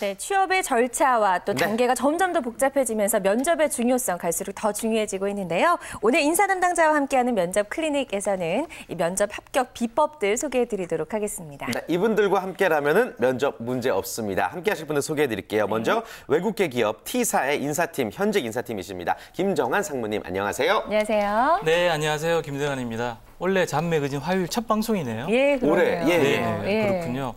네, 취업의 절차와 또 단계가 점점 더 복잡해지면서 면접의 중요성 갈수록 더 중요해지고 있는데요. 오늘 인사 담당자와 함께하는 면접 클리닉에서는 이 면접 합격 비법들 소개해드리도록 하겠습니다. 네, 이분들과 함께라면은 면접 문제 없습니다. 함께하실 분들 소개해드릴게요. 먼저 외국계 기업 T사의 인사팀 현직 인사팀이십니다. 김정한 상무님 안녕하세요. 안녕하세요. 네, 안녕하세요. 김정한입니다. 원래 잡매거진 화요일 첫 방송이네요. 예, 그러네요. 올해, 네, 그렇군요.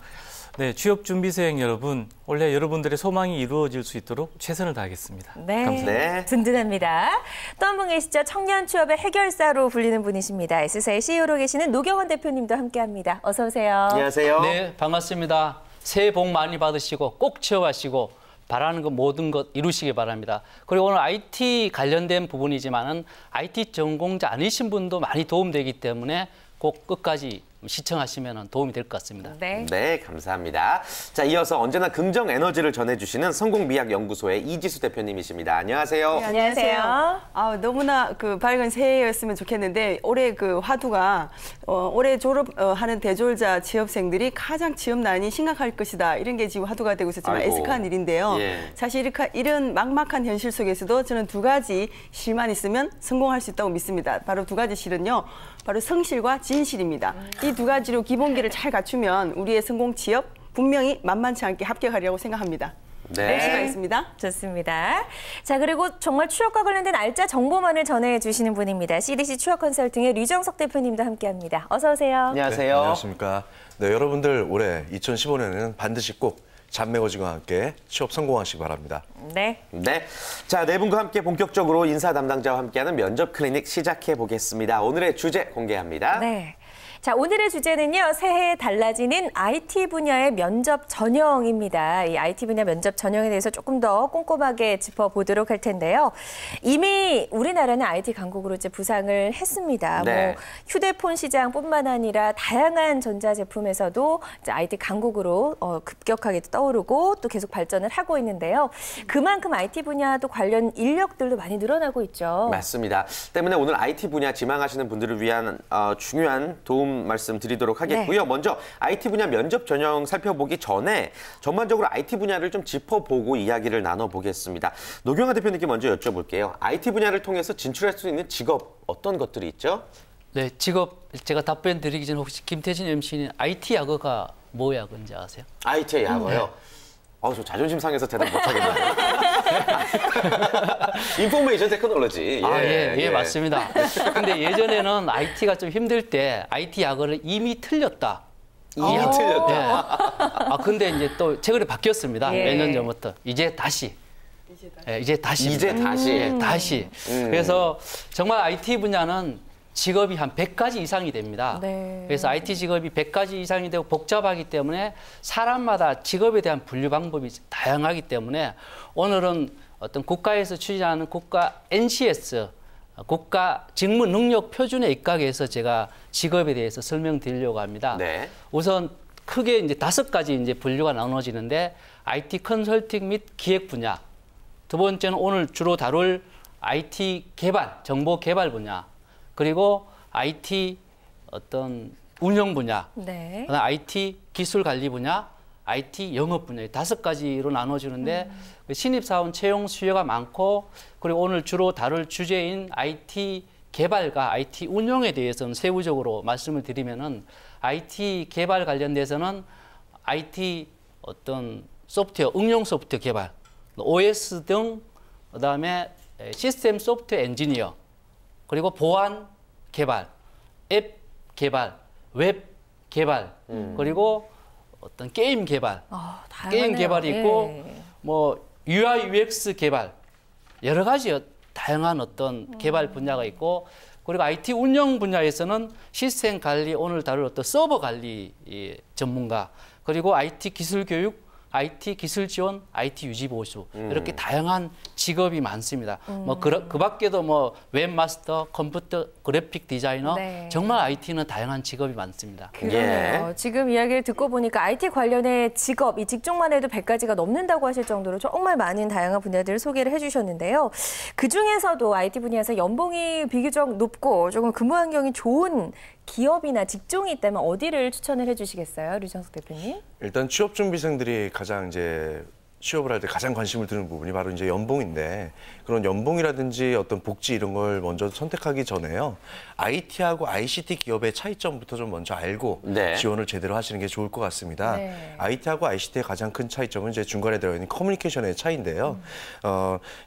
네, 취업 준비생 여러분, 원래 여러분들의 소망이 이루어질 수 있도록 최선을 다하겠습니다. 네, 감사합니다. 네. 든든합니다. 또 한 분 계시죠? 청년 취업의 해결사로 불리는 분이십니다. S사의 CEO로 계시는 노경원 대표님도 함께합니다. 어서 오세요. 안녕하세요. 네, 반갑습니다. 새해 복 많이 받으시고 꼭 취업하시고 바라는 것 모든 것 이루시기 바랍니다. 그리고 오늘 IT 관련된 부분이지만은 IT 전공자 아니신 분도 많이 도움되기 때문에 꼭 끝까지 시청하시면 도움이 될 것 같습니다. 네. 네, 감사합니다. 자, 이어서 언제나 긍정 에너지를 전해주시는 성공미학연구소의 이지수 대표님이십니다. 안녕하세요. 네, 안녕하세요. 너무나 밝은 새해였으면 좋겠는데 올해 화두가 올해 졸업하는 대졸자 취업생들이 가장 취업난이 심각할 것이다. 이런 게 지금 화두가 되고 있었지만 아이고. 애석한 일인데요. 예. 사실 이런 막막한 현실 속에서도 저는 두 가지 실만 있으면 성공할 수 있다고 믿습니다. 바로 두 가지 실은요. 바로 성실과 진실입니다. 이 두 가지로 기본기를 잘 갖추면 우리의 성공 취업 분명히 만만치 않게 합격하리라고 생각합니다. 네. 열심히 하겠습니다. 좋습니다. 자, 그리고 정말 취업과 관련된 알짜 정보만을 전해주시는 분입니다. CDC 취업 컨설팅의 류정석 대표님도 함께합니다. 어서 오세요. 안녕하세요. 네, 안녕하십니까. 네, 여러분들 올해 2015년에는 반드시 꼭 잡매거진과 함께 취업 성공하시기 바랍니다. 네. 네. 자, 네 분과 함께 본격적으로 인사 담당자와 함께하는 면접 클리닉 시작해 보겠습니다. 오늘의 주제 공개합니다. 네. 자, 오늘의 주제는요, 새해에 달라지는 IT 분야의 면접 전형입니다. 이 IT 분야 면접 전형에 대해서 조금 더 꼼꼼하게 짚어보도록 할 텐데요. 이미 우리나라는 IT 강국으로 이제 부상을 했습니다. 네. 뭐 휴대폰 시장뿐만 아니라 다양한 전자제품에서도 이제 IT 강국으로 급격하게 떠오르고 또 계속 발전을 하고 있는데요. 그만큼 IT 분야도 관련 인력들도 많이 늘어나고 있죠. 맞습니다. 때문에 오늘 IT 분야 지망하시는 분들을 위한 중요한 도움 말씀드리도록 하겠고요. 네. 먼저 IT 분야 면접 전형 살펴보기 전에 전반적으로 IT 분야를 좀 짚어보고 이야기를 나눠보겠습니다. 노경아 대표님께 먼저 여쭤볼게요. IT 분야를 통해서 진출할 수 있는 직업 어떤 것들이 있죠? 네, 직업 제가 답변 드리기 전에 혹시 김태진 MC는 IT 약어가 뭐 약어인지 아세요? IT 약어요? 저 자존심 상해서 대답 못하겠네요. 인포메이션 테크놀로지. 예, 맞습니다. 근데 예전에는 IT가 좀 힘들 때 IT 약어를 이미 틀렸다. 이미 틀렸다. 예. 근데 이제 또 최근에 바뀌었습니다. 예. 몇 년 전부터. 이제 다시. 이제 다시. 이제 다시. 예, 다시. 그래서 정말 IT 분야는 직업이 한 100가지 이상이 됩니다. 네. 그래서 IT 직업이 100가지 이상이 되고 복잡하기 때문에 사람마다 직업에 대한 분류 방법이 다양하기 때문에 오늘은 어떤 국가에서 추진하는 국가 NCS, 국가 직무 능력 표준에 입각해서 제가 직업에 대해서 설명드리려고 합니다. 네. 우선 크게 이제 5가지 이제 분류가 나눠지는데 IT 컨설팅 및 기획 분야. 두 번째는 오늘 주로 다룰 IT 개발, 정보 개발 분야. 그리고 IT 어떤 운영 분야, 네. 그다음 IT 기술 관리 분야, IT 영업 분야 5가지로 나눠지는데 신입사원 채용 수요가 많고 그리고 오늘 주로 다룰 주제인 IT 개발과 IT 운영에 대해서는 세부적으로 말씀을 드리면은 IT 개발 관련돼서는 IT 어떤 소프트웨어, 응용 소프트웨어 개발, OS 등 그다음에 시스템 소프트웨어 엔지니어 그리고 보안 개발, 앱 개발, 웹 개발, 그리고 어떤 게임 개발, 다양하네요. 게임 개발이 있고 예. 뭐 UI, UX 개발 여러 가지 다양한 어떤 개발 분야가 있고 그리고 IT 운영 분야에서는 시스템 관리, 오늘 다룰 어떤 서버 관리 전문가 그리고 IT 기술 교육, IT 기술 지원, IT 유지 보수 이렇게 다양한 직업이 많습니다. 뭐 그 밖에도 뭐 웹마스터, 컴퓨터 그래픽 디자이너 네. 정말 IT는 다양한 직업이 많습니다. 그러네요. 지금 이야기를 듣고 보니까 IT 관련의 직업, 이 직종만 해도 100가지가 넘는다고 하실 정도로 정말 많은 다양한 분야들을 소개를 해주셨는데요. 그중에서도 IT 분야에서 연봉이 비교적 높고 조금 근무 환경이 좋은 기업이나 직종이 있다면 어디를 추천을 해주시겠어요, 류정석 대표님? 일단 취업 준비생들이 가장 이제 취업을 할 때 가장 관심을 드는 부분이 바로 이제 연봉인데 그런 연봉이라든지 어떤 복지 이런 걸 먼저 선택하기 전에요. IT하고 ICT 기업의 차이점부터 좀 먼저 알고 네. 지원을 제대로 하시는 게 좋을 것 같습니다. 네. IT하고 ICT의 가장 큰 차이점은 이제 중간에 들어있는 커뮤니케이션의 차이인데요.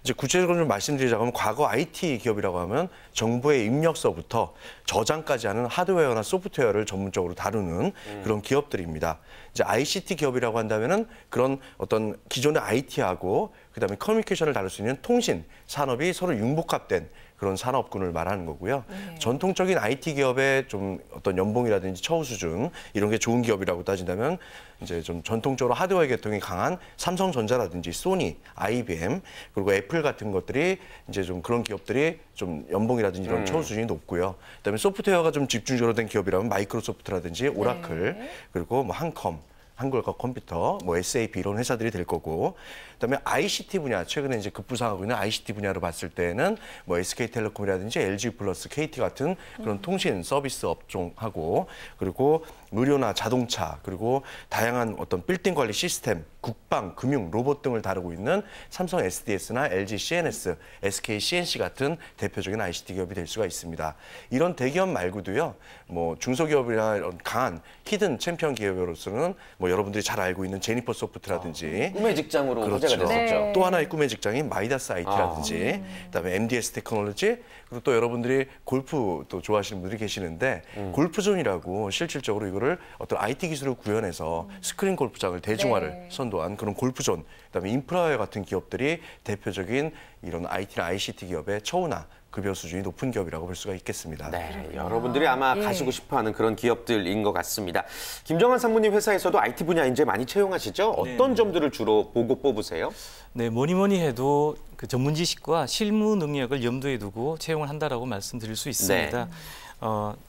이제 구체적으로 좀 말씀드리자면 과거 IT 기업이라고 하면 정부의 입력서부터 저장까지 하는 하드웨어나 소프트웨어를 전문적으로 다루는 그런 기업들입니다. 이제 ICT 기업이라고 한다면은 그런 어떤 기존의 IT하고 그다음에 커뮤니케이션을 다룰 수 있는 통신 산업이 서로 융복합된 그런 산업군을 말하는 거고요. 전통적인 IT 기업의 좀 어떤 연봉이라든지 처우 수준 이런 게 좋은 기업이라고 따진다면 이제 좀 전통적으로 하드웨어 계통이 강한 삼성전자라든지 소니, IBM 그리고 애플 같은 것들이 이제 좀 그런 기업들이 좀 연봉이라든지 이런 처우 수준이 높고요. 그다음에 소프트웨어가 좀 집중적으로 된 기업이라면 마이크로소프트라든지 오라클 그리고 뭐 한컴 한국과 컴퓨터, 뭐 SAP 이런 회사들이 될 거고, 그다음에 ICT 분야 최근에 이제 급부상하고 있는 ICT 분야로 봤을 때는 뭐 SK텔레콤이라든지 LG플러스, KT 같은 그런 통신 서비스 업종하고 그리고 의료나 자동차 그리고 다양한 어떤 빌딩 관리 시스템, 국방, 금융, 로봇 등을 다루고 있는 삼성 SDS나 LG CNS, SK CNC 같은 대표적인 ICT 기업이 될 수가 있습니다. 이런 대기업 말고도요, 뭐 중소기업이나 이런 강한 히든 챔피언 기업으로서는 뭐 여러분들이 잘 알고 있는 제니퍼 소프트라든지 꿈의 직장으로 그렇죠. 화제가 됐었죠. 네. 또 하나의 꿈의 직장인 마이다스 IT라든지 그다음에 MDS 테크놀로지 그리고 또 여러분들이 골프 또 좋아하시는 분들이 계시는데 골프존이라고 실질적으로 이거를 어떤 IT 기술을 구현해서 스크린 골프장을 대중화를 네. 선도한 그런 골프존 그다음에 인프라웨어 같은 기업들이 대표적인 이런 IT나 ICT 기업의 처우나 급여 수준이 높은 기업이라고 볼 수가 있겠습니다. 네, 여러분들이 아마 예. 가시고 싶어하는 그런 기업들인 것 같습니다. 김정환 상무님 회사에서도 IT 분야 이제 많이 채용하시죠? 어떤 점들을 주로 보고 뽑으세요? 네, 뭐니 해도 그 전문 지식과 실무 능력을 염두에 두고 채용을 한다라고 말씀드릴 수 있습니다.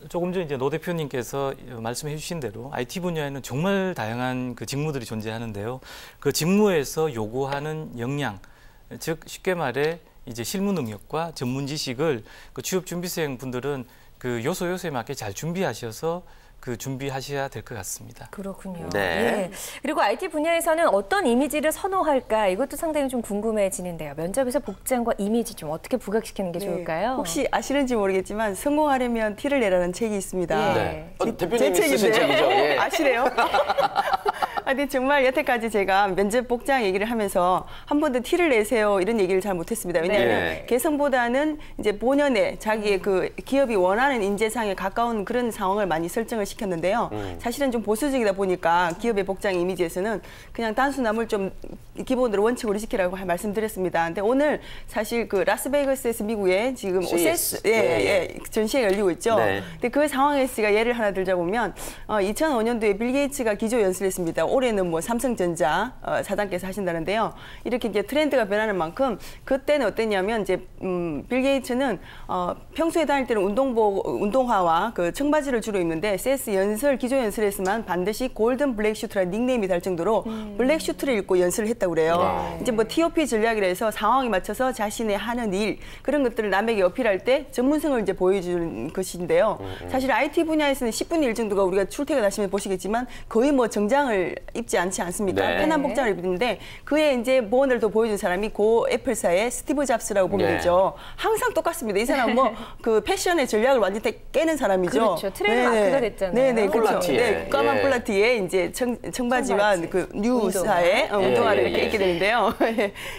조금 전 이제 노 대표님께서 말씀해 주신 대로 IT 분야에는 정말 다양한 그 직무들이 존재하는데요. 그 직무에서 요구하는 역량, 즉 쉽게 말해 이제 실무 능력과 전문 지식을 그 취업 준비생 분들은 그 요소에 맞게 잘 준비하셔서 그 준비하셔야 될 것 같습니다. 그렇군요. 네. 예. 그리고 IT 분야에서는 어떤 이미지를 선호할까 이것도 상당히 좀 궁금해지는데요. 면접에서 복장과 이미지 좀 어떻게 부각시키는 게 좋을까요? 혹시 아시는지 모르겠지만 성공하려면 티를 내라는 책이 있습니다. 네. 대표님이 쓰신 책이죠. 예. 아시래요? 근데 정말 여태까지 제가 면접 복장 얘기를 하면서 한 번도 티를 내세요 이런 얘기를 잘 못했습니다. 왜냐하면 네. 개성보다는 이제 본연의 자기의 그 기업이 원하는 인재상에 가까운 그런 상황을 많이 설정을 시켰는데요. 사실은 좀 보수적이다 보니까 기업의 복장 이미지에서는 그냥 단순함을 좀 기본으로 원칙으로 지키라고 말씀드렸습니다. 근데 오늘 사실 그 라스베이거스에서 미국에 지금 CES. 전시회 열리고 있죠. 네. 근데 그 상황에서 제가 예를 하나 들자보면 2005년도에 빌 게이츠가 기조 연설을 했습니다. 올해는 뭐 삼성전자 사장께서 하신다는데요. 이렇게 이제 트렌드가 변하는 만큼 그때는 어땠냐면 이제 빌 게이츠는 평소에 다닐 때는 운동화와 그 청바지를 주로 입는데 CES 연설 기조 연설에서만 반드시 골든 블랙 슈트라는 닉네임이 달 정도로 블랙 슈트를 입고 연설을 했다고 그래요. 이제 뭐 TOP 전략이라 해서 상황에 맞춰서 자신의 하는 일 그런 것들을 남에게 어필할 때 전문성을 이제 보여주는 것인데요. 사실 IT 분야에서는 10분의 1 정도가 우리가 출퇴근하시면 보시겠지만 거의 뭐 정장을 입지 않지 않습니까? 네. 편한 복장을 입는데 그의 이제 본을 더 보여준 사람이 고 애플사의 스티브 잡스라고 보면 네. 되죠. 항상 똑같습니다. 이 사람 뭐 그 패션의 전략을 완전히 깨는 사람이죠. 그렇죠. 트렌드 마크가 됐잖아요. 네네, 그렇죠. 폴라티에. 네, 까만 예. 폴라티에 이제 청바지와 청바지. 그 뉴스타의 운동화를 이렇게 입게 되는데요.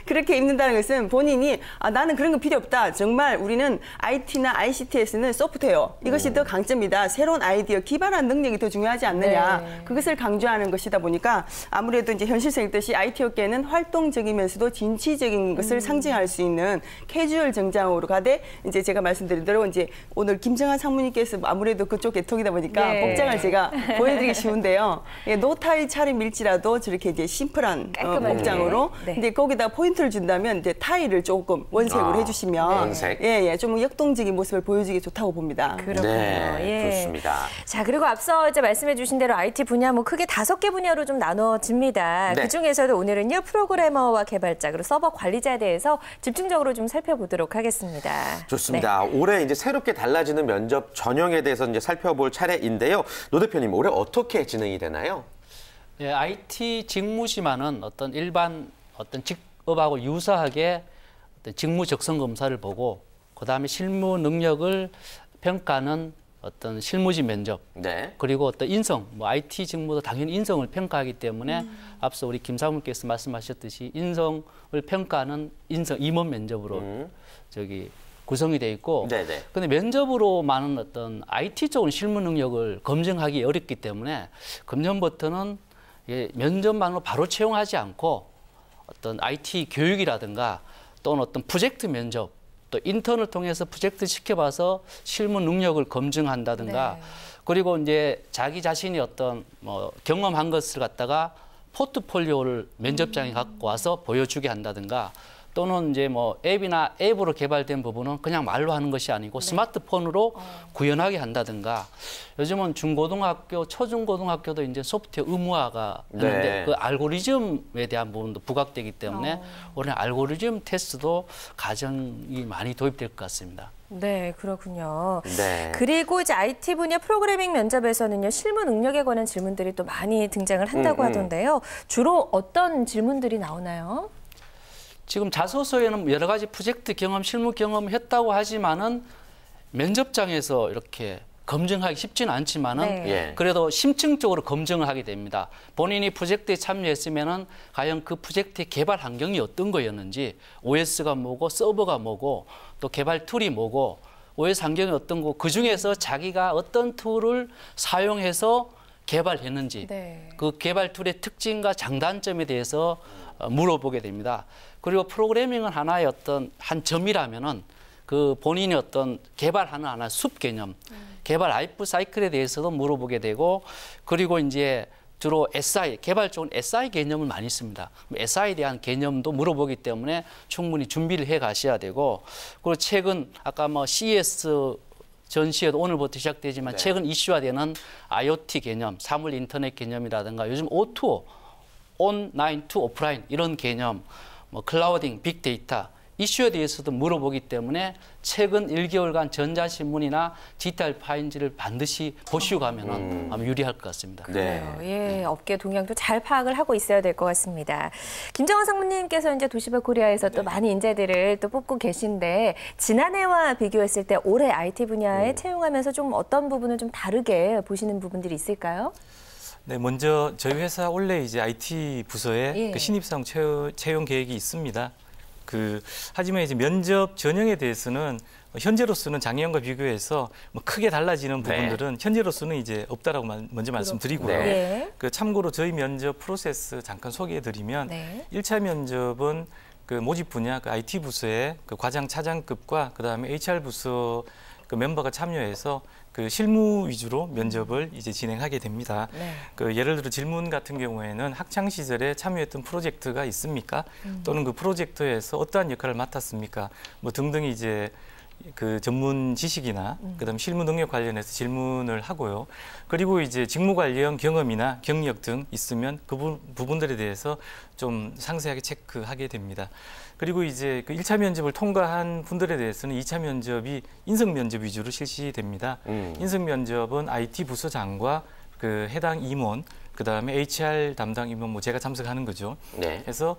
그렇게 입는다는 것은 본인이 나는 그런 거 필요 없다. 정말 우리는 IT나 ICT에서는 소프트웨어 이것이 더 강점이다. 새로운 아이디어, 기발한 능력이 더 중요하지 않느냐. 네. 그것을 강조하는 것이다 보니까 아무래도 이제 현실성 있듯이 IT 업계는 활동적이면서도 진취적인 것을 상징할 수 있는 캐주얼 정장으로 가되 이제 제가 말씀드린 대로 이제 오늘 김정환 상무님께서 아무래도 그쪽 계통이다 보니까 네. 복장을 제가 보여드리기 쉬운데요. 예, 노타이 차림일지라도 저렇게 이제 심플한 깔끔하게. 복장으로 네. 근데 거기다 포인트를 준다면 이제 타이를 조금 원색으로 해주시면 원색. 예, 좀 역동적인 모습을 보여주기 좋다고 봅니다. 그렇군요. 네, 예. 좋습니다. 자, 그리고 앞서 이제 말씀해주신 대로 IT 분야 뭐 크게 5개 분야로 좀 나눠집니다. 네. 그 중에서도 오늘은요 프로그래머와 개발자 그리고 서버 관리자에 대해서 집중적으로 좀 살펴보도록 하겠습니다. 좋습니다. 올해 이제 새롭게 달라지는 면접 전형에 대해서 이제 살펴볼 차례인데요. 노 대표님, 올해 어떻게 진행이 되나요? 예, IT 직무지만은 어떤 일반 어떤 직업하고 유사하게 어떤 직무 적성 검사를 보고 그다음에 실무 능력을 평가하는 어떤 실무지 면접, 네. 그리고 어떤 인성, 뭐 IT 직무도 당연히 인성을 평가하기 때문에 앞서 우리 김 사무께서 말씀하셨듯이 인성을 평가하는 인성 임원 면접으로 저기 구성이 돼 있고, 네네. 근데 면접으로만은 어떤 IT 쪽은 실무 능력을 검증하기 어렵기 때문에 금년부터는 면접만으로 바로 채용하지 않고 어떤 IT 교육이라든가 또는 어떤 프로젝트 면접, 또 인턴을 통해서 프로젝트 시켜봐서 실무 능력을 검증한다든가, 네. 그리고 이제 자기 자신이 어떤 뭐 경험한 것을 갖다가 포트폴리오를 면접장에 갖고 와서 보여주게 한다든가, 또는 이제 뭐 앱으로 개발된 부분은 그냥 말로 하는 것이 아니고 스마트폰으로 구현하게 한다든가, 요즘은 중고등학교, 초중고등학교도 이제 소프트웨어 의무화가 하는데 네. 그 알고리즘에 대한 부분도 부각되기 때문에 올해 알고리즘 테스트도 가정이 많이 도입될 것 같습니다. 네, 그렇군요. 네. 그리고 이제 IT 분야 프로그래밍 면접에서는요, 실무 능력에 관한 질문들이 또 많이 등장을 한다고 하던데요. 주로 어떤 질문들이 나오나요? 지금 자소서에는 여러 가지 프로젝트 경험, 실무 경험 했다고 하지만은 면접장에서 이렇게 검증하기 쉽지는 않지만은 네. 예. 그래도 심층적으로 검증을 하게 됩니다. 본인이 프로젝트에 참여했으면은 과연 그 프로젝트의 개발 환경이 어떤 거였는지, OS가 뭐고 서버가 뭐고 또 개발 툴이 뭐고 OS 환경이 어떤 거, 그 중에서 자기가 어떤 툴을 사용해서 개발했는지, 네. 그 개발 툴의 특징과 장단점에 대해서 물어보게 됩니다. 그리고 프로그래밍은 하나의 어떤 한 점이라면은 그 본인의 어떤 개발하는 하나의 숲 개념, 개발 라이프 사이클에 대해서도 물어보게 되고, 그리고 이제 주로 SI, 개발 쪽은 SI 개념을 많이 씁니다. SI에 대한 개념도 물어보기 때문에 충분히 준비를 해 가셔야 되고, 그리고 최근 아까 뭐 CES 전시회도 오늘부터 시작되지만 네. 최근 이슈화되는 IoT 개념, 사물 인터넷 개념이라든가 요즘 O2O, 온라인 투 오프라인 이런 개념, 뭐 클라우딩, 빅데이터 이슈에 대해서도 물어보기 때문에 최근 1개월간 전자신문이나 디지털 파인지를 반드시 보시고 가면은 아마 유리할 것 같습니다. 네. 예, 업계 동향도 잘 파악을 하고 있어야 될 것 같습니다. 김정원 상무님께서 이제 도시바 코리아에서 또 많은 인재들을 또 뽑고 계신데, 지난해와 비교했을 때 올해 IT 분야에 채용하면서 좀 어떤 부분을 좀 다르게 보시는 부분들이 있을까요? 네, 먼저 저희 회사 원래 이제 IT 부서에 예. 그 신입사원 채용 계획이 있습니다. 하지만 이제 면접 전형에 대해서는 현재로서는 작년과 비교해서 뭐 크게 달라지는 부분들은 현재로서는 이제 없다라고 먼저 말씀드리고요. 네. 참고로 저희 면접 프로세스 잠깐 소개해드리면 네. 1차 면접은 그 모집 분야 그 IT 부서의 그 과장 차장급과 그다음에 HR 부서 그 멤버가 참여해서 그 실무 위주로 면접을 이제 진행하게 됩니다. 네. 그 예를 들어 질문 같은 경우에는 학창 시절에 참여했던 프로젝트가 있습니까? 또는 그 프로젝트에서 어떠한 역할을 맡았습니까? 뭐 등등이 이제 그 전문 지식이나 그다음 실무 능력 관련해서 질문을 하고요. 그리고 이제 직무 관련 경험이나 경력 등 있으면 그 부분들에 대해서 좀 상세하게 체크하게 됩니다. 그리고 이제 그 1차 면접을 통과한 분들에 대해서는 2차 면접이 인성 면접 위주로 실시됩니다. 인성 면접은 IT 부서장과 그 해당 임원, 그다음에 HR 담당 임원, 뭐 제가 참석하는 거죠. 네. 그래서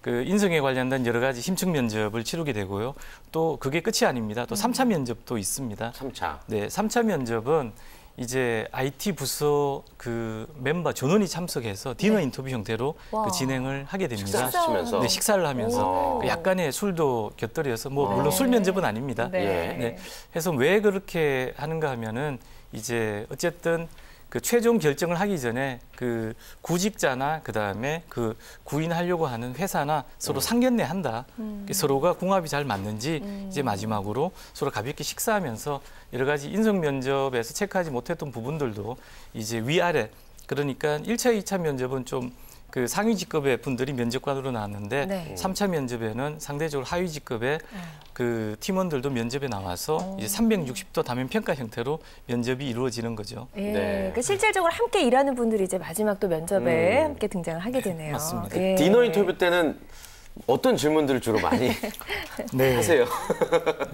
그 인성에 관련된 여러 가지 심층 면접을 치르게 되고요. 또 그게 끝이 아닙니다. 또 3차 면접도 있습니다. 3차. 네, 3차 면접은 이제 IT 부서 그 멤버 전원이 참석해서 디너 인터뷰 형태로 와. 그 진행을 하게 됩니다. 식사하시면서. 네, 식사를 하면서 오. 그 약간의 술도 곁들여서 뭐 물론 술 면접은 아닙니다. 네. 네. 해서 왜 그렇게 하는가 하면은 이제 어쨌든 그 최종 결정을 하기 전에 그 구직자나 그다음에 그 구인하려고 하는 회사나 서로 상견례한다. 서로가 궁합이 잘 맞는지 이제 마지막으로 서로 가볍게 식사하면서 여러 가지 인성 면접에서 체크하지 못했던 부분들도 이제 위아래, 그러니까 1차, 2차 면접은 좀 그 상위 직급의 분들이 면접관으로 나왔는데 네. 3차 면접에는 상대적으로 하위 직급의 그 팀원들도 면접에 나와서 이제 360도 다면 평가 형태로 면접이 이루어지는 거죠. 예, 네. 그 실질적으로 함께 일하는 분들이 이제 마지막 또 면접에 함께 등장을 하게 되네요. 맞습니다. 예. 디너 인터뷰 때는 어떤 질문들을 주로 많이 네. 하세요?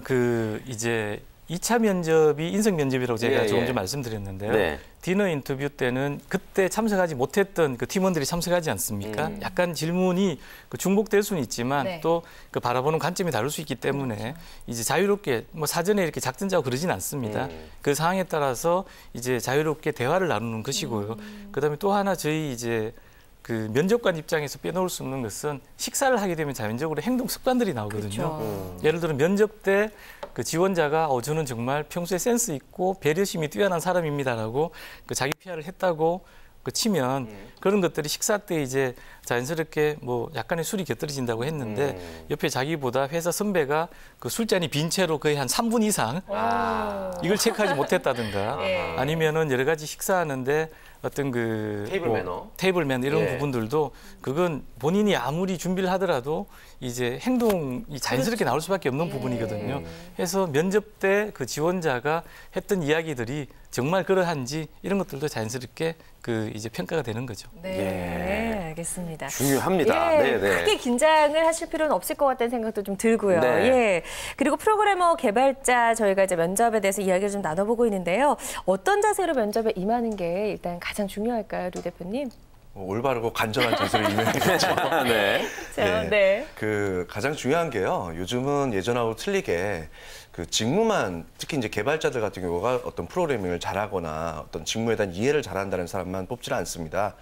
그 이제 2차 면접이 인성 면접이라고 제가 예, 조금 예. 전에 말씀드렸는데요. 네. 디너 인터뷰 때는 그때 참석하지 못했던 그 팀원들이 참석하지 않습니까? 약간 질문이 그 중복될 수는 있지만 네. 또 그 바라보는 관점이 다를 수 있기 때문에 그렇죠. 이제 자유롭게 뭐 사전에 이렇게 작전 짜고 그러진 않습니다. 그 상황에 따라서 이제 자유롭게 대화를 나누는 것이고요. 그다음에 또 하나 저희 이제 그 면접관 입장에서 빼놓을 수 없는 것은 식사를 하게 되면 자연적으로 행동 습관들이 나오거든요. 그렇죠. 예를 들어 면접 때 그 지원자가 저는 정말 평소에 센스 있고 배려심이 뛰어난 사람입니다라고 그 자기 PR을 했다고 그 치면 그런 것들이 식사 때 이제 자연스럽게 뭐 약간의 술이 곁들여진다고 했는데 옆에 자기보다 회사 선배가 그 술잔이 빈 채로 거의 한 3분 이상 이걸 체크하지 못했다든가 예. 아니면은 여러 가지 식사하는데 어떤 그 테이블 매너. 테이블 매너 이런 예. 부분들도 그건 본인이 아무리 준비를 하더라도 이제 행동이 자연스럽게 나올 수밖에 없는 부분이거든요. 그래서 면접 때 그 지원자가 했던 이야기들이 정말 그러한지 이런 것들도 자연스럽게 그 이제 평가가 되는 거죠. 네, 알겠습니다. 중요합니다. 예, 네, 네. 크게 긴장을 하실 필요는 없을 것 같다는 생각도 좀 들고요. 네. 예. 그리고 프로그래머 개발자 저희가 이제 면접에 대해서 이야기를 좀 나눠보고 있는데요. 어떤 자세로 면접에 임하는 게 일단 가장 중요할까요, 류 대표님? 올바르고 간절한 자세를 임해야겠죠. 네. 자, 예. 네. 그 가장 중요한 게요. 요즘은 예전하고 틀리게 그 직무만 특히 이제 개발자들 같은 경우가 어떤 프로그래밍을 잘하거나 어떤 직무에 대한 이해를 잘한다는 사람만 뽑지는 않습니다.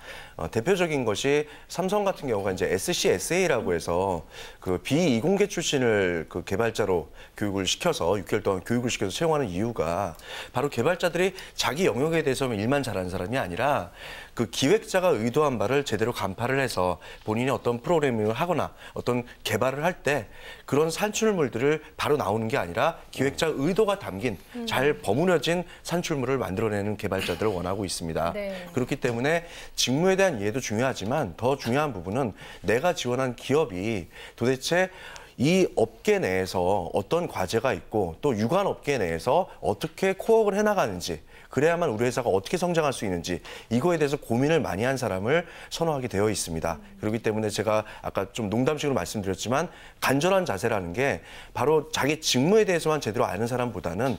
대표적인 것이 삼성 같은 경우가 이제 SCSA라고 해서 그 비이공계 출신을 그 개발자로 교육을 시켜서 6개월 동안 교육을 시켜서 채용하는 이유가 바로 개발자들이 자기 영역에 대해서만 일만 잘하는 사람이 아니라 그 기획자가 의도한 바를 제대로 간파를 해서 본인이 어떤 프로그래밍을 하거나 어떤 개발을 할 때 그런 산출물들을 바로 나오는 게 아니라 기획자 의도가 담긴 잘 버무려진 산출물을 만들어내는 개발자들을 원하고 있습니다. 네. 그렇기 때문에 직무에 대한 이해도 중요하지만 더 중요한 부분은 내가 지원한 기업이 도대체 이 업계 내에서 어떤 과제가 있고 또 유관 업계 내에서 어떻게 코어를 해나가는지 그래야만 우리 회사가 어떻게 성장할 수 있는지 이거에 대해서 고민을 많이 한 사람을 선호하게 되어 있습니다. 그렇기 때문에 제가 아까 좀 농담식으로 말씀드렸지만 간절한 자세라는 게 바로 자기 직무에 대해서만 제대로 아는 사람보다는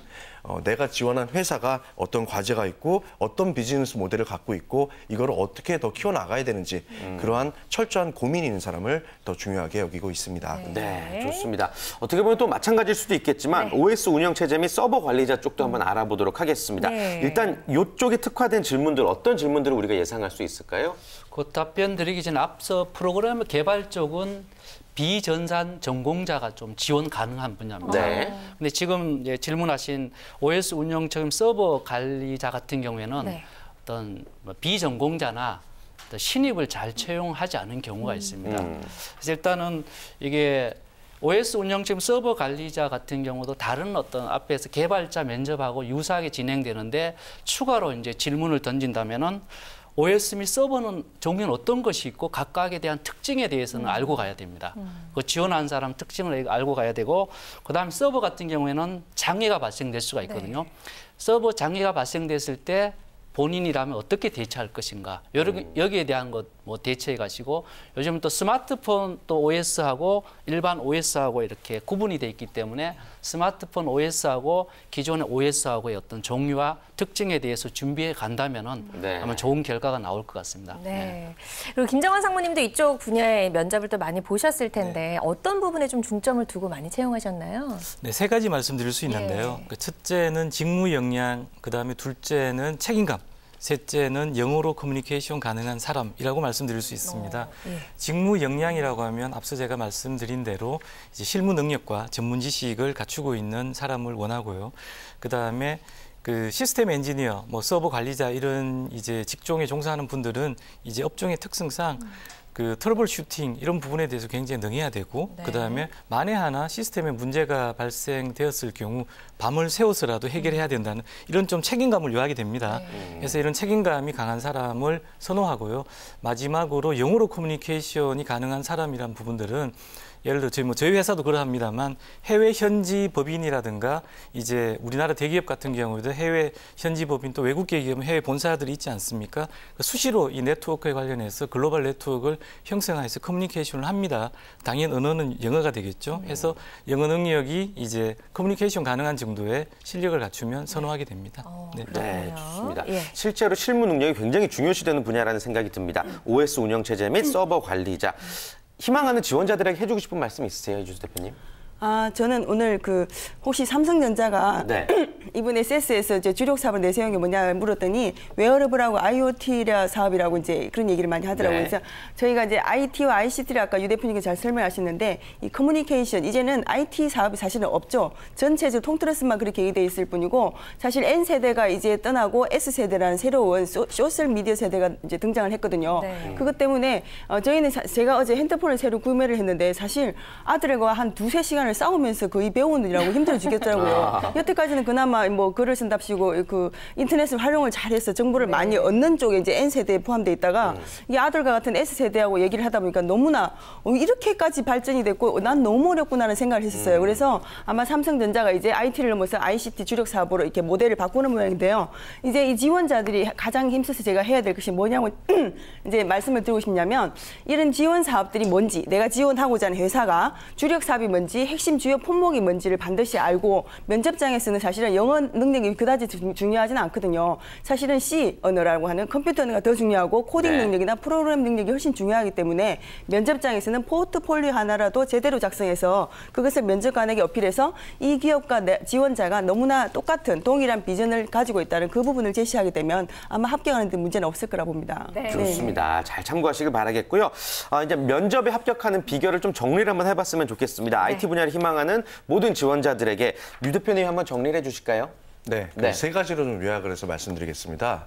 내가 지원한 회사가 어떤 과제가 있고 어떤 비즈니스 모델을 갖고 있고 이거를 어떻게 더 키워나가야 되는지 그러한 철저한 고민이 있는 사람을 더 중요하게 여기고 있습니다. 네, 좋습니다. 어떻게 보면 또 마찬가지일 수도 있겠지만 네. OS 운영체제 및 서버 관리자 쪽도 한번 알아보도록 하겠습니다. 네. 일단 이쪽에 특화된 질문들 어떤 질문들을 우리가 예상할 수 있을까요? 그 답변 드리기 전에 앞서 프로그래머 개발 쪽은 비전산 전공자가 좀 지원 가능한 분야입니다. 네. 근데 지금 이제 질문하신 OS 운영처럼 서버 관리자 같은 경우에는 네. 어떤 뭐 비전공자나 어떤 신입을 잘 채용하지 않은 경우가 있습니다. 그래서 일단은 이게 OS 운영팀 서버 관리자 같은 경우도 다른 어떤 앞에서 개발자 면접하고 유사하게 진행되는데 추가로 이제 질문을 던진다면은 OS 및 서버는 종류는 어떤 것이 있고 각각에 대한 특징에 대해서는 알고 가야 됩니다. 그 지원한 사람 특징을 알고 가야 되고 그다음 서버 같은 경우에는 장애가 발생될 수가 있거든요. 서버 장애가 발생됐을 때 본인이라면 어떻게 대처할 것인가 여기에 대한 것 뭐 대처해 가시고 요즘 또 스마트폰 또 OS하고 일반 OS하고 이렇게 구분이 돼 있기 때문에 스마트폰 OS하고 기존의 OS하고의 어떤 종류와 특징에 대해서 준비해 간다면은 네. 아마 좋은 결과가 나올 것 같습니다. 네. 그리고 김정환 상무님도 이쪽 분야의 면접을 또 많이 보셨을 텐데 어떤 부분에 좀 중점을 두고 많이 채용하셨나요? 네, 세 가지 말씀드릴 수 있는데요. 그 첫째는 직무 역량, 그다음에 둘째는 책임감, 셋째는 영어로 커뮤니케이션 가능한 사람이라고 말씀드릴 수 있습니다. 예. 직무 역량이라고 하면 앞서 제가 말씀드린 대로 이제 실무 능력과 전문 지식을 갖추고 있는 사람을 원하고요. 그다음에 그 시스템 엔지니어, 뭐 서버 관리자 이런 이제 직종에 종사하는 분들은 이제 업종의 특성상 그 트러블 슈팅 이런 부분에 대해서 굉장히 능해야 되고 네. 그다음에 만에 하나 시스템에 문제가 발생되었을 경우 밤을 새워서라도 해결해야 된다는 이런 좀 책임감을 요하게 됩니다. 그래서 이런 책임감이 강한 사람을 선호하고요. 마지막으로 영어로 커뮤니케이션이 가능한 사람이란 부분들은 예를 들어 저희 회사도 그러합니다만 해외 현지 법인이라든가 이제 우리나라 대기업 같은 경우에도 해외 현지 법인 또 외국 기업은 해외 본사들이 있지 않습니까? 수시로 이 네트워크에 관련해서 글로벌 네트워크를 형성해서 커뮤니케이션을 합니다. 당연 언어는 영어가 되겠죠. 해서 영어 능력이 이제 커뮤니케이션 가능한 정도의 실력을 갖추면 선호하게 됩니다. 네. 네, 좋습니다. 예. 실제로 실무 능력이 굉장히 중요시되는 분야라는 생각이 듭니다. OS 운영 체제 및 서버 관리자. 희망하는 지원자들에게 해주고 싶은 말씀 있으세요, 이주수 대표님? 저는 오늘 혹시 삼성전자가 네. 이번 SS에서 이제 주력 사업을 내세운 게 뭐냐 물었더니 웨어러블하고 IoT 사업이라고 이제 그런 얘기를 많이 하더라고요. 네. 그래서 저희가 이제 IT와 ICT를 아까 유 대표님께서 잘 설명하셨는데 이 커뮤니케이션 이제는 IT 사업이 사실은 없죠. 전체적으로 통틀어서만 그렇게 얘기돼 있을 뿐이고 사실 N 세대가 이제 떠나고 S 세대라는 새로운 소셜 미디어 세대가 이제 등장을 했거든요. 네. 그것 때문에 저희는 제가 어제 핸드폰을 새로 구매를 했는데 사실 아들과 한 2-3시간을 싸우면서 거의 배우느라고 힘들어 죽겠더라고요. 여태까지는 그나마 뭐 글을 쓴답시고 인터넷을 활용을 잘해서 정보를 많이 얻는 쪽에 이제 N 세대에 포함돼 있다가 이 아들과 같은 S 세대하고 얘기를 하다 보니까 너무나 이렇게까지 발전이 됐고 난 너무 어렵구나라는 생각을 했었어요. 그래서 아마 삼성전자가 이제 IT를 넘어서 ICT 주력 사업으로 이렇게 모델을 바꾸는 모양인데요. 이제 이 지원자들이 가장 힘써서 제가 해야 될 것이 뭐냐고 이제 말씀을 드리고 싶냐면 이런 지원 사업들이 뭔지 내가 지원하고자 하는 회사가 주력 사업이 뭔지 핵심 주요 품목이 뭔지를 반드시 알고 면접장에서는 사실은 영어 능력이 그다지 중요하지는 않거든요. 사실은 C 언어라고 하는 컴퓨터 언어가 더 중요하고 코딩 능력이나 프로그램 능력이 훨씬 중요하기 때문에 면접장에서는 포트폴리오 하나라도 제대로 작성해서 그것을 면접관에게 어필해서 이 기업과 지원자가 너무나 똑같은 동일한 비전을 가지고 있다는 그 부분을 제시하게 되면 아마 합격하는 데 문제는 없을 거라 봅니다. 네. 좋습니다. 잘 참고하시길 바라겠고요. 이제 면접에 합격하는 비결을 좀 정리를 한번 해봤으면 좋겠습니다. IT 분야를 희망하는 모든 지원자들에게 유 대표님 한번 정리를 해주실까요? 네, 네. 세 가지로 좀 요약을 해서 말씀드리겠습니다.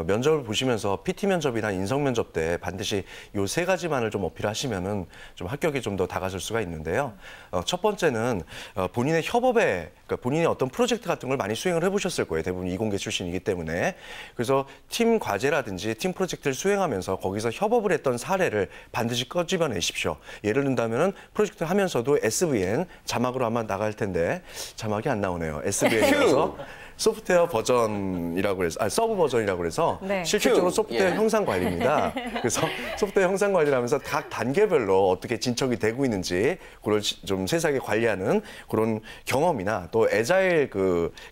면접을 보시면서 PT 면접이나 인성 면접 때 반드시 이 세 가지만을 좀 어필하시면은 좀 합격이 좀 더 다가설 수가 있는데요. 첫 번째는 본인의 협업에, 그러니까 본인의 어떤 프로젝트 같은 걸 많이 수행을 해보셨을 거예요. 대부분 이공계 출신이기 때문에. 그래서 팀 과제라든지 팀 프로젝트를 수행하면서 거기서 협업을 했던 사례를 반드시 꺼집어내십시오. 예를 든다면은 프로젝트 하면서도 SVN 자막으로 아마 나갈 텐데 자막이 안 나오네요. SVN이라서. 소프트웨어 버전이라고 해서 서브 버전이라고 해서 네. 실질적으로 소프트웨어 형상 관리입니다. 그래서 소프트웨어 형상 관리를 하면서 각 단계별로 어떻게 진척이 되고 있는지 그걸 좀 세세하게 관리하는 그런 경험이나 또 애자일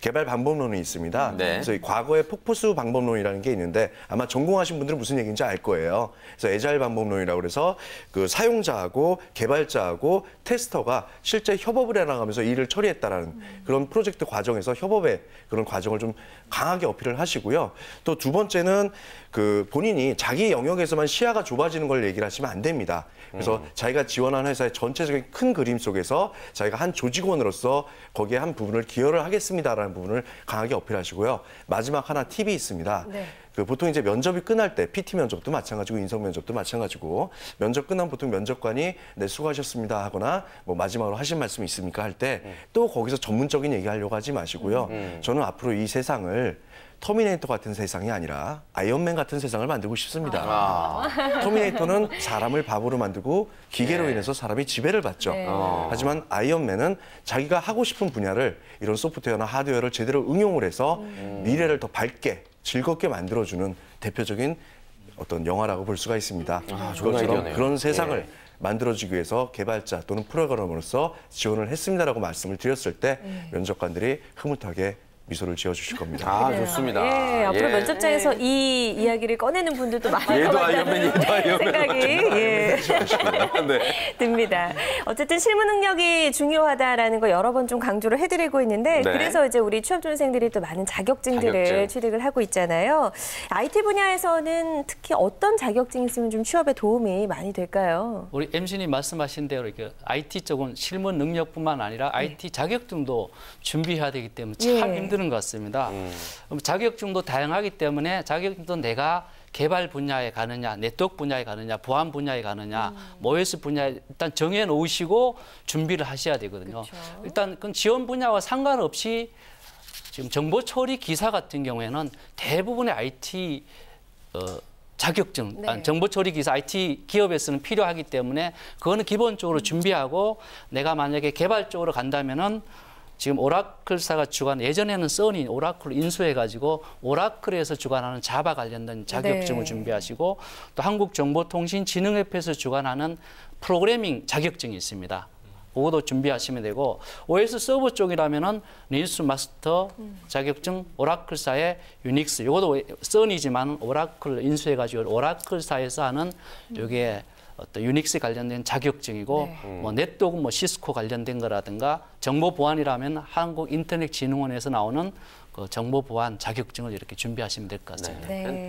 개발 방법론이 있습니다. 네. 그래서 이 과거의 폭포수 방법론이라는 게 있는데 아마 전공하신 분들은 무슨 얘기인지 알 거예요. 그래서 애자일 방법론이라고 해서 사용자하고 개발자하고 테스터가 실제 협업을 해나가면서 일을 처리했다라는 그런 프로젝트 과정에서 협업의 그런 과정을 좀 강하게 어필을 하시고요. 또 두 번째는 본인이 자기 영역에서만 시야가 좁아지는 걸 얘기를 하시면 안 됩니다. 그래서 자기가 지원한 회사의 전체적인 큰 그림 속에서 자기가 한 조직원으로서 거기에 한 부분을 기여를 하겠습니다라는 부분을 강하게 어필하시고요. 마지막 하나 팁이 있습니다. 네. 보통 이제 면접이 끝날 때 PT 면접도 마찬가지고 인성 면접도 마찬가지고 면접 끝나면 보통 면접관이 네 수고하셨습니다 하거나 뭐 마지막으로 하신 말씀이 있습니까 할 때 또 거기서 전문적인 얘기하려고 하지 마시고요. 저는 앞으로 이 세상을 터미네이터 같은 세상이 아니라 아이언맨 같은 세상을 만들고 싶습니다. 터미네이터는 사람을 바보로 만들고 기계로 인해서 사람이 지배를 받죠. 네. 하지만 아이언맨은 자기가 하고 싶은 분야를 이런 소프트웨어나 하드웨어를 제대로 응용을 해서 미래를 더 밝게 즐겁게 만들어주는 대표적인 어떤 영화라고 볼 수가 있습니다. 좋은 아이디어네요. 그런 세상을 예. 만들어주기 위해서 개발자 또는 프로그래머로서 지원을 했습니다라고 말씀을 드렸을 때 면접관들이 흐뭇하게 미소를 지어주실 겁니다. 좋습니다. 예, 앞으로 면접장에서 이 이야기를 꺼내는 분들도 많을 얘도 것 같다는 아이언맨, 얘도 아이언맨. 생각이 네. 듭니다. 어쨌든 실무 능력이 중요하다라는 거 여러 번 좀 강조를 해드리고 있는데 네. 그래서 이제 우리 취업준생들이 또 많은 자격증들을 자격증. 취득을 하고 있잖아요. IT 분야에서는 특히 어떤 자격증이 있으면 좀 취업에 도움이 많이 될까요? 우리 MC님 말씀하신 대로 이렇게 IT 쪽은 실무 능력뿐만 아니라 IT 자격증도 준비해야 되기 때문에 참 예. 힘든 것 같습니다. 자격증도 다양하기 때문에 자격증도 내가 개발 분야에 가느냐, 네트워크 분야에 가느냐, 보안 분야에 가느냐, OS 분야에 일단 정해 놓으시고 준비를 하셔야 되거든요. 그렇죠. 일단 그 지원 분야와 상관없이 지금 정보 처리 기사 같은 경우에는 대부분의 IT 자격증, 네. 정보 처리 기사 IT 기업에서는 필요하기 때문에 그거는 기본적으로 준비하고 내가 만약에 개발 쪽으로 간다면은 지금 오라클사가 주관 예전에는 써니 오라클을 인수해가지고 오라클에서 주관하는 자바 관련된 자격증을 네. 준비하시고 또 한국정보통신진흥협회에서 주관하는 프로그래밍 자격증이 있습니다. 그것도 준비하시면 되고 OS 서버 쪽이라면은 리눅스 마스터 자격증 오라클사의 유닉스 이것도 써니지만 오라클 인수해가지고 오라클사에서 하는 이게 어떤 유닉스 관련된 자격증이고 뭐 네트워크 뭐 시스코 관련된 거라든가 정보 보안이라면 한국인터넷진흥원에서 나오는 그 정보 보안 자격증을 이렇게 준비하시면 될 것 같습니다. 네.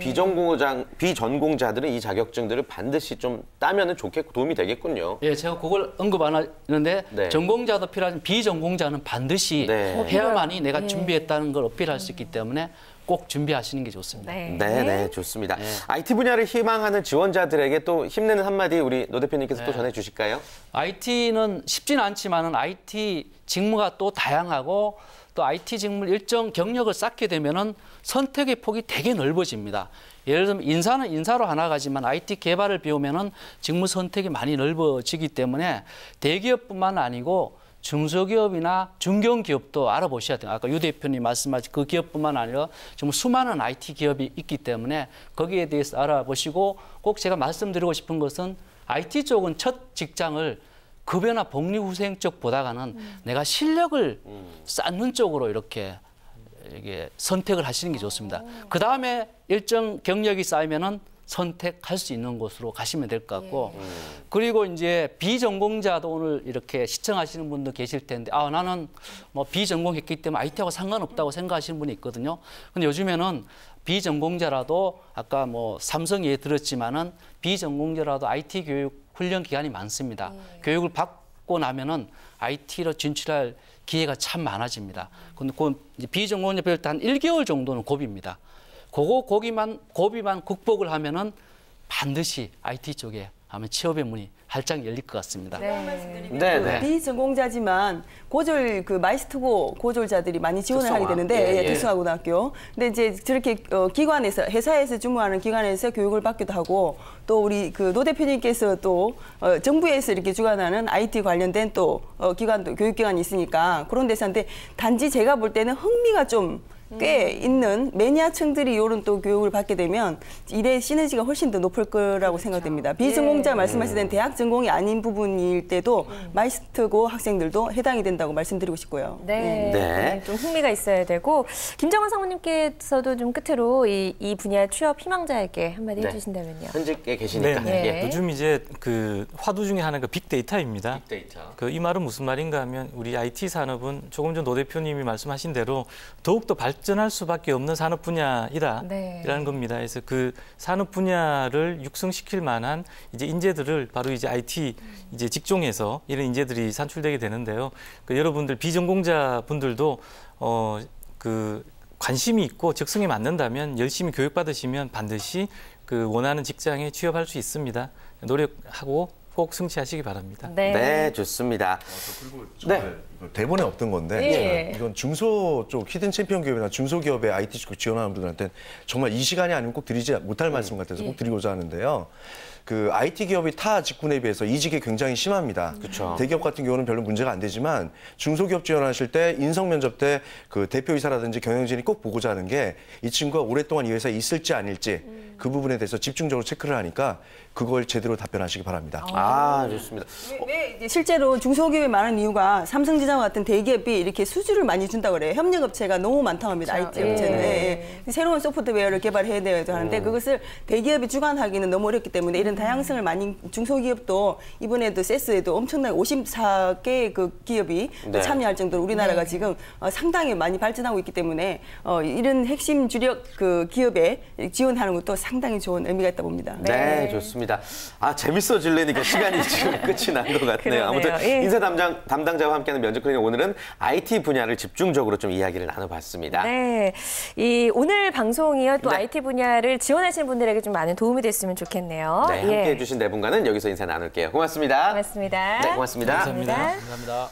비전공자들은 이 자격증들을 반드시 좀 따면은 좋겠고 도움이 되겠군요. 예, 제가 그걸 언급 안 하는데 네. 전공자도 필요하지만 비전공자는 반드시 네. 해야만이 내가 네. 준비했다는 걸 어필할 수 있기 때문에 꼭 준비하시는 게 좋습니다. 네, 좋습니다. IT 분야를 희망하는 지원자들에게 또 힘내는 한마디 우리 노 대표님께서 또 전해주실까요? IT는 쉽지는 않지만은 IT 직무가 또 다양하고 또 IT 직무 일정 경력을 쌓게 되면은 선택의 폭이 되게 넓어집니다. 예를 들면 인사는 인사로 하나 가지만 IT 개발을 배우면은 직무 선택이 많이 넓어지기 때문에 대기업뿐만 아니고 중소기업이나 중견기업도 알아보셔야 돼요. 아까 유 대표님 말씀하신 그 기업뿐만 아니라 정말 수많은 IT 기업이 있기 때문에 거기에 대해서 알아보시고 꼭 제가 말씀드리고 싶은 것은 IT 쪽은 첫 직장을 급여나 복리 후생 쪽보다는 내가 실력을 쌓는 쪽으로 이렇게 선택을 하시는 게 좋습니다. 그 다음에 일정 경력이 쌓이면은 선택할 수 있는 곳으로 가시면 될 것 같고 그리고 이제 비전공자도 오늘 이렇게 시청하시는 분도 계실 텐데 나는 뭐 비전공했기 때문에 IT하고 상관없다고 생각하시는 분이 있거든요. 근데 요즘에는 비전공자라도 아까 뭐 삼성 예 들었지만은 비전공자라도 IT 교육 훈련 기간이 많습니다. 교육을 받고 나면은 IT로 진출할 기회가 참 많아집니다. 근데 그 비전공자 배울 때 한 1개월 정도는 고비입니다. 고비만 극복을 하면은 반드시 IT 쪽에 아마 취업의 문이 활짝 열릴 것 같습니다. 네. 비전공자지만 고졸 그 마이스터고 고졸자들이 많이 지원을 하게 되는데 특수화고등학교. 근데 이제 저렇게 기관에서 회사에서 주무하는 기관에서 교육을 받기도 하고 또 우리 그 노 대표님께서 또 정부에서 이렇게 주관하는 IT 관련된 또 기관도 교육기관이 있으니까 그런 데서인데 단지 제가 볼 때는 흥미가 좀 꽤 있는 매니아층들이 이런 또 교육을 받게 되면 일의 시너지가 훨씬 더 높을 거라고 생각됩니다. 비전공자 말씀하실 때는 대학 전공이 아닌 부분일 때도 마이스터고 학생들도 해당이 된다고 말씀드리고 싶고요. 네. 좀 흥미가 있어야 되고 김정환 상무님께서도 좀 끝으로 이 분야 취업 희망자에게 한마디 해주신다면요. 현직에 계시니까. 네. 요즘 이제 그 화두 중에 하나가 빅데이터입니다. 빅데이터. 이 말은 무슨 말인가 하면 우리 IT 산업은 조금 전 노 대표님이 말씀하신 대로 더욱더 발전할 수밖에 없는 산업 분야이다라는 겁니다. 그래서 그 산업 분야를 육성시킬 만한 이제 인재들을 바로 이제 IT 이제 직종에서 이런 인재들이 산출되게 되는데요. 여러분들 비전공자 분들도 그 관심이 있고 적성에 맞는다면 열심히 교육받으시면 반드시 그 원하는 직장에 취업할 수 있습니다. 노력하고 꼭 승치하시기 바랍니다. 네, 좋습니다. 대본에 없던 건데 이건 중소 쪽 히든 챔피언 기업이나 중소기업의 IT 쪽 지원하는 분들한테 정말 이 시간이 아니면 꼭 드리지 못할 말씀 같아서 꼭 드리고자 하는데요. 그 IT 기업이 타 직군에 비해서 이직이 굉장히 심합니다. 대기업 같은 경우는 별로 문제가 안 되지만 중소기업 지원하실 때 인성 면접 때 그 대표이사라든지 경영진이 꼭 보고자 하는 게 이 친구가 오랫동안 이 회사에 있을지 아닐지 그 부분에 대해서 집중적으로 체크를 하니까 그걸 제대로 답변하시기 바랍니다. 좋습니다. 왜 실제로 중소기업이 많은 이유가 삼성전자 같은 대기업이 이렇게 수주를 많이 준다고 그래요. 협력업체가 너무 많다고 합니다. IT 업체는. 새로운 소프트웨어를 개발해야 되어야 하는데 그것을 대기업이 주관하기는 너무 어렵기 때문에 이런 다양성을 많이 중소기업도 이번에도 세스에도 엄청나게 54개 그 기업이 참여할 정도로 우리나라가 지금 상당히 많이 발전하고 있기 때문에 이런 핵심 주력 그 기업에 지원하는 것도 상당히 좋은 의미가 있다고 봅니다. 네, 좋습니다. 재밌어지려니까 시간이 지금 끝이 난 것 같네요. 아무튼 인사 담당자와 함께하는 면접 클리닉 오늘은 IT 분야를 집중적으로 좀 이야기를 나눠봤습니다. 네, 오늘 방송이요 또 IT 분야를 지원하시는 분들에게 좀 많은 도움이 됐으면 좋겠네요. 네, 함께해 주신 네 분과는 여기서 인사 나눌게요. 고맙습니다. 고맙습니다. 네, 고맙습니다. 감사합니다. 감사합니다.